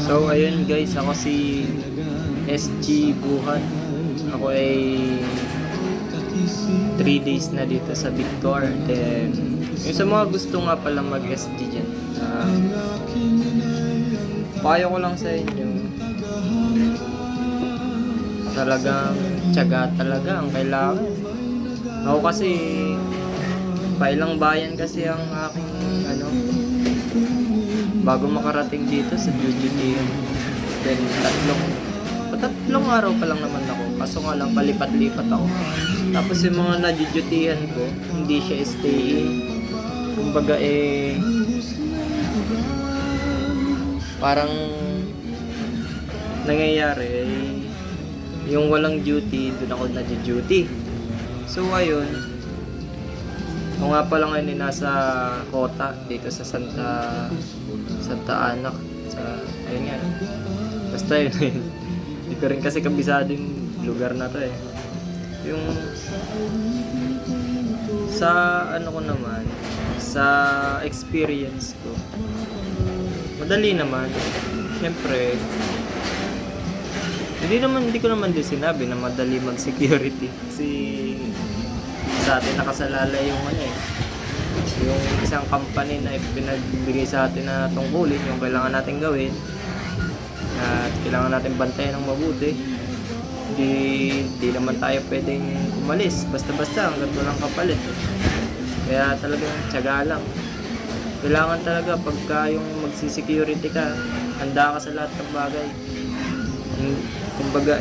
So ayun guys, ako si SG Buhat. Ako ay 3 days na dito sa Victor. Then yung sa mga gusto nga pala mag-SG dyan, payo ko lang sa inyo, talagang tiyaga talaga ang kailangan. Ako kasi pailang bayan kasi ang aking bago makarating dito sa duty. Then tatlong araw pa lang naman ako, kaso nga lang palipat-lipat ako. Tapos yung mga nadudutihan ko, hindi siya stay-in. Kumbaga parang nangyayari yung walang duty, doon ako nag-duty. So ayun, ako nga pala ngayon nasa Kota dito sa Santa Ana sa ayun nga, basta yun. Hindi ko rin kasi kabisado yung lugar na to eh. Yung sa ko naman, sa experience ko, madali naman. Siyempre, hindi ko naman din sinabi na madali mag-security kasi sa atin nakasalalay yung yung isang company na pinagbigay sa atin na tungkulin yung kailangan natin gawin at kailangan natin bantayan ng mabuti. Hindi naman tayo pwedeng umalis basta-basta hanggang walang kapalit. Kaya talagang tiyaga lang. Kailangan talaga pagka yung magsisecurity ka, handa ka sa lahat ng bagay. Kumbaga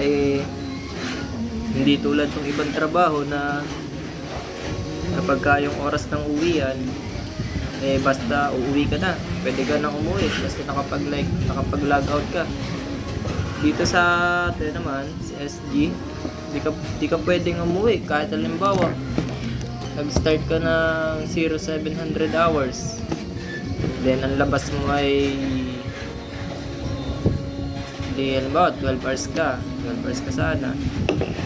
hindi tulad ng ibang trabaho na kapag ka yung oras ng uwian, basta uuwi ka na, pwede ka nang umuwi basta nakapag-log out ka. Dito sa atin naman, si SG, di ka pwedeng umuwi kahit halimbawa nag-start ka ng 0700 hours, then ang labas mo ay halimbawa 12 hours ka sana,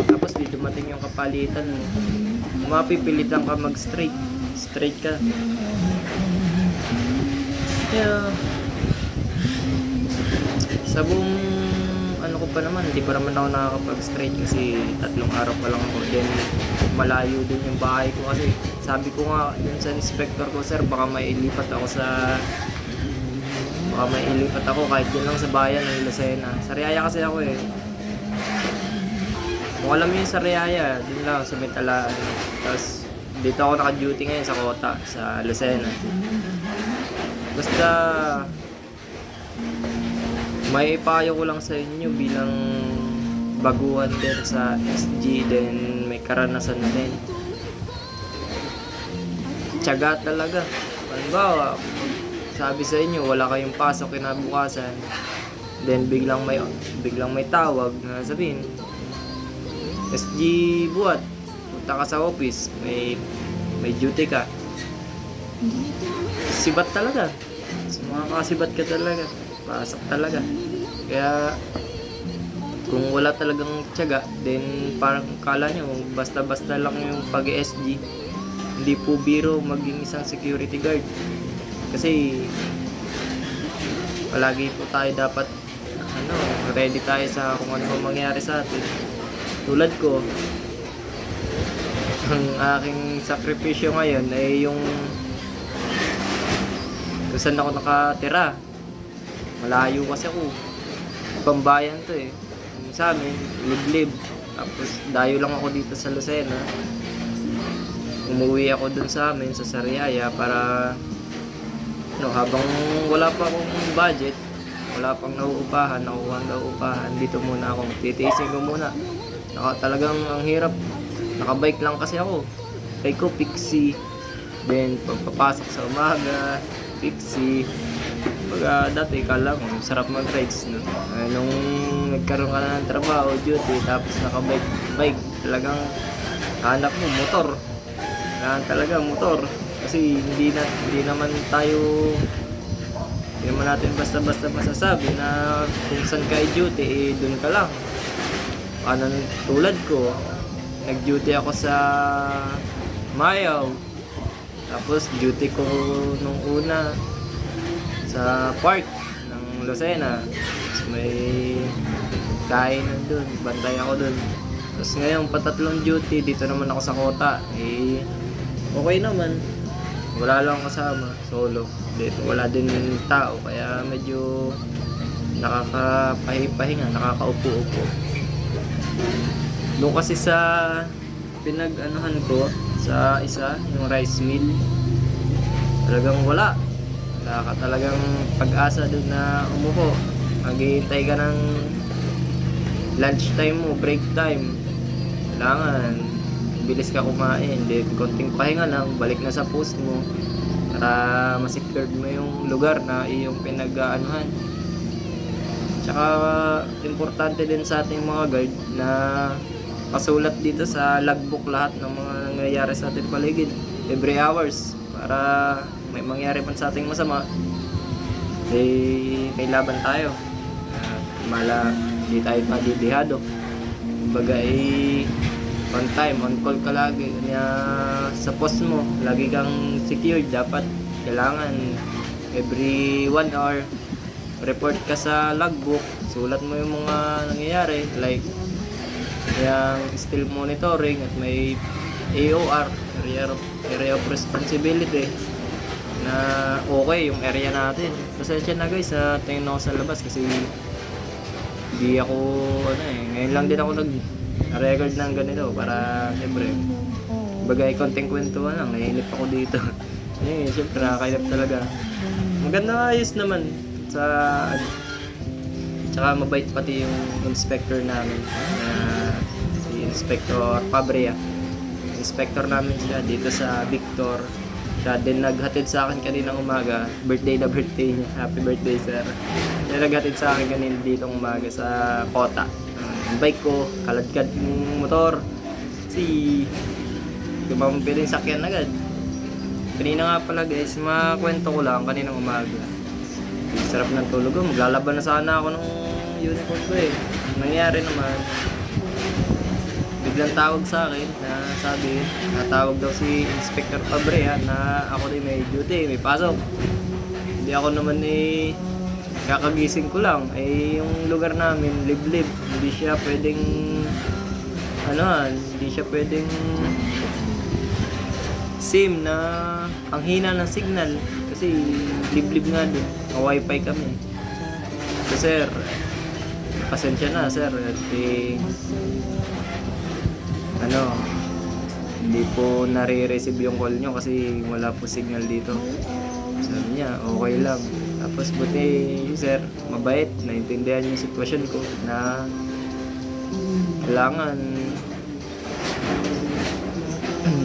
tapos di dumating yung kapalitan mo, mapipilitan ka straight ka. Kaya sa buong ko pa naman, hindi pa naman ako nakakapag-straight kasi 3 araw pa lang ako. Then malayo din yung bahay ko kasi sabi ko nga dun sa inspector ko, sir, baka may ilipat ako kahit dyan lang sa bayan ng Lucena. Sa Riaya kasi ako eh. Kung alam niyo yung sa Riaya, dun lang sa Mitalaan. Tapos dito ako naka-duty ngayon sa Kota, sa Lucena. Basta may ipayo ko lang sa inyo bilang baguhan din sa SG, then may karanasan din. Tiyaga talaga. Halimbawa, sabi sa inyo wala kayong pasok kinabukasan, then biglang may tawag na sabihin, SG Buhat, punta ka sa office, may duty ka. Sibat talaga. Makakasibat ka talaga. Pasok talaga. Kaya kung wala talagang tiyaga, then parang kala nyo basta-basta lang yung pag-SG. Hindi po biro maging isang security guard. Kasi palagi po tayo dapat ready tayo sa kung ano mangyari sa atin. Tulad ko, ang aking sakripisyo ngayon ay yung kung saan ako nakatira. Malayo kasi ako. Pambayan to eh. Sa amin, liblib. Tapos dayo lang ako dito sa Lucena. Umuwi ako dun sa amin sa Sariaya para habang wala pa akong budget, wala pang nauupahan, dito muna ako. Titiisin ko muna. Talagang ang hirap. Nakabike lang kasi ako. Bike ko Pixie. Then pagpapasok sa umaga, Pixie. Dati kala ko sarap mag-rides, no? Nung nagkaroon ka na ng trabaho, duty, tapos naka-bike, talagang hanap mo motor. Talaga motor. Kasi hindi naman natin basta-basta masasabi na kung saan ka i-duty, dun ka lang. Tulad ko, nag-duty ako sa Mayaw. Tapos duty ko nung una sa park ng Lucena. Tapos may kainan dun, bantay ako dun. Tapos ngayon, patatlong duty, dito naman ako sa kota. Eh, okay naman. Wala lang kasama, solo. Dito, wala din tao, kaya medyo nakakapahinga, nakakaupo-upo. Doon kasi sa pinag-anuhan ko, sa isa, yung rice mill, talagang wala ka talagang pag-asa doon na umupo. Maghihintay ka ng lunch time mo, break time. Kailangan bilis ka kumain, then konting pahinga lang, balik na sa post mo para ma-secured mo yung lugar na iyong pinag-aanuhan. Tsaka importante din sa ating mga guard na pasulat dito sa logbook lahat ng mga nangyayari sa ating paligid every hours, para may mangyari man sa ating masama, eh may laban tayo. Mala di tayo madidihado. Kumbaga on time, on call ka lagi. Kanya sa post mo, lagi kang secured. Dapat kailangan every 1 hour report ka sa logbook, sulat mo yung mga nangyayari, like yung still monitoring, at may AOR, area of responsibility, na okay yung area natin. Pasensya na guys, tingin ako sa labas kasi hindi ako ngayon lang din ako nag-record ng ganito para siyempre bagay konting kwentuhan lang, nainip ako dito. Siyempre nakakainip talaga. Maganda, ayos naman sa tsaka mabait pati yung inspector namin na si Inspector Fabria. Inspector namin siya dito sa Victor. Siya din naghatid sa akin kaninang umaga. Birthday niya. Happy birthday, sir. Siya naghatid sa akin kanina dito umaga sa Kota. Yung bike ko, kaladkad yung motor. Kasi gumampiling sakyan agad. Kanina nga pala guys, makwento ko lang kaninang umaga. Sarap ng tulog ko. Maglalaban na sana ako ng uniform ko eh. Nangyari naman, biglang tawag sa akin na sabi, natawag daw si Inspector Fabrea na ako din may duty, may pasok. Hindi ako naman kakagising ko lang. Yung lugar namin, liblib. Hindi siya pwedeng, hindi siya pwedeng SIM na ang hina ng signal. Kasi liblib nga din. Wifi kami. So sir, pasensya na sir. Hindi po nare-receive yung call nyo kasi wala po signal dito. Sabi niya, okay lang. Tapos buti sir, mabait, naintindihan yung sitwasyon ko na kailangan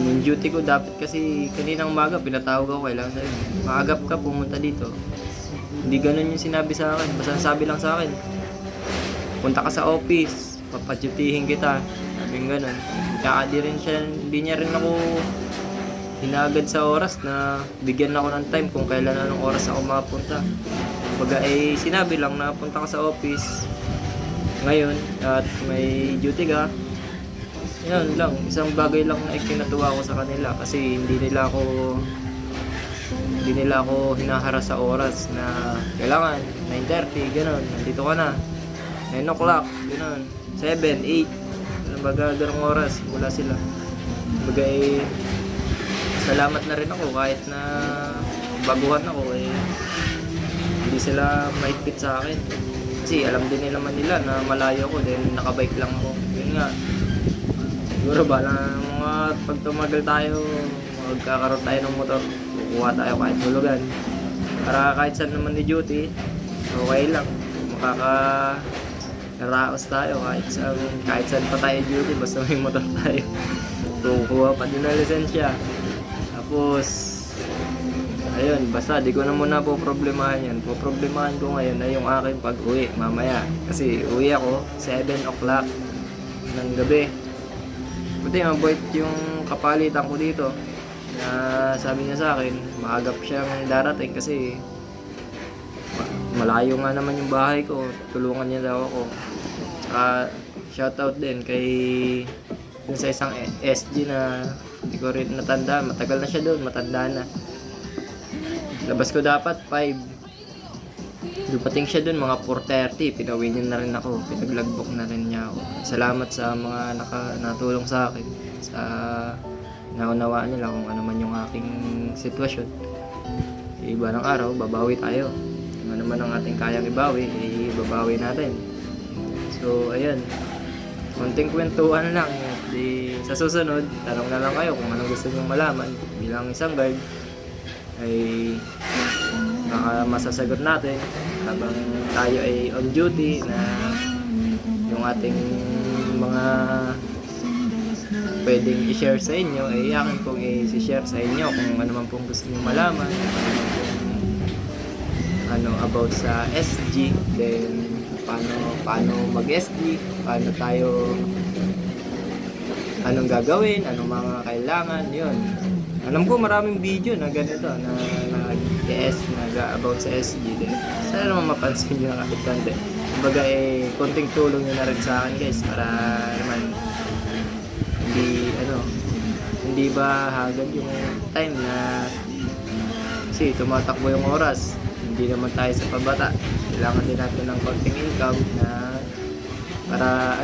yung duty ko dapat kasi kaninang umaga pinatawag ako, kailangan sa'yo maagap ka pumunta dito. Hindi ganun yung sinabi sa akin, basta sabi lang sa akin, punta ka sa office, papadutihin kita. Sabing ganun. Kaya hindi niya rin ako hinagad sa oras na bigyan ako ng time kung kailan anong oras ako makapunta. Kumbaga sinabi lang na punta ka sa office ngayon at may duty ka. Yan lang, isang bagay lang na ikinatuwa ko sa kanila kasi hindi nila ako hinaharas sa oras na kailangan 9:30, gano'n, nandito ka na 9 o'clock, gano'n, 7, 8, baga ganong oras, wala sila. Baga salamat na rin ako kahit na baguhan ako hindi sila mahigpit sa akin kasi alam din nila Manila na malayo ako, then nakabike lang ako. Yun nga, siguro mga pag tumagal tayo, magkakaroon tayo ng motor, kukuha tayo kahit hulugan para kahit saan naman ni duty, okay lang, makakaraos tayo kahit saan pa tayo duty, basta may motor tayo. Kukuha pa din ng lisensya. Tapos ayun, basta di ko na muna poproblemahan yan. Poproblemahan ko ngayon na yung aking pag-uwi mamaya, kasi uwi ako 7 o'clock ng gabi. Buti mabait yung kapalitan ko dito na sabi niya sa akin, maagap siyang darating kasi malayo nga naman yung bahay ko, tulungan niya daw ako. Shoutout din kay yung sa isang SG na hindi ko rin natanda, matagal na siya doon, matanda na. Labas ko dapat 5. Dumating siya dun mga 4:30, pinauwi niya na rin ako, pinaglagbok na rin niya ako. Salamat sa mga natulong sa akin, sa naunawaan nila kung ano man yung aking sitwasyon. Iba ng araw, babawi tayo. Kung ano man ang ating kayang ibawi, babawi natin. So, ayun. Konting kwentuhan lang. Di, sa susunod, tanong na lang kayo kung anong gusto nyo malaman. Bilang isang guard, ay baka masasagot natin habang tayo ay on duty na yung ating mga pwedeng i-share sa inyo ay akin pong i-share sa inyo kung ano man pong gusto nyo malaman, ano about sa SG, then paano mag-SG, paano tayo, anong gagawin, anong mga kailangan, yun. Alam ko maraming video na ganito na about sa SG din. Sana naman mapansin nyo na kahit konti. Kumbaga konting tulong nyo na rin sa akin guys para naman hindi ba hagad yung time na kasi tumatakbo yung oras. Hindi naman tayo sa pabata. Kailangan din natin ng konting income na para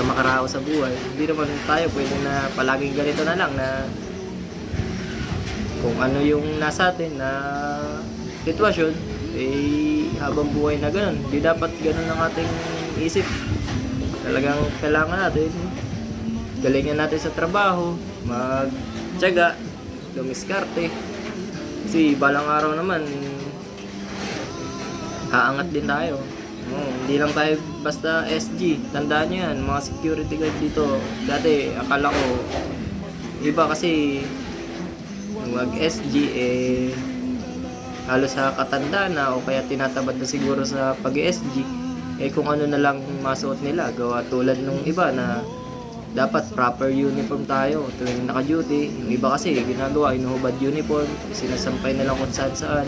makarao sa buhay. Hindi naman tayo pwede na palaging ganito na lang na kung ano yung nasa atin na sitwasyon habang buhay na ganun. Hindi dapat ganun ang ating isip. Talagang kailangan natin galingan natin sa trabaho, magtiyaga, lumiskarte. Kasi balang araw naman aangat din tayo. Hindi lang tayo basta SG. Tandaan nyo yan, mga security guard dito. Dati, akala ko, iba kasi mag-SG halos sa katanda na o kaya tinatabad na siguro sa pag-SG. Kung ano na lang masuot nila. Gawa tulad nung iba na dapat proper uniform tayo tuwing naka-duty. Yung iba kasi ginagawa, inuhubad uniform, sinasampay na lang kung saan saan.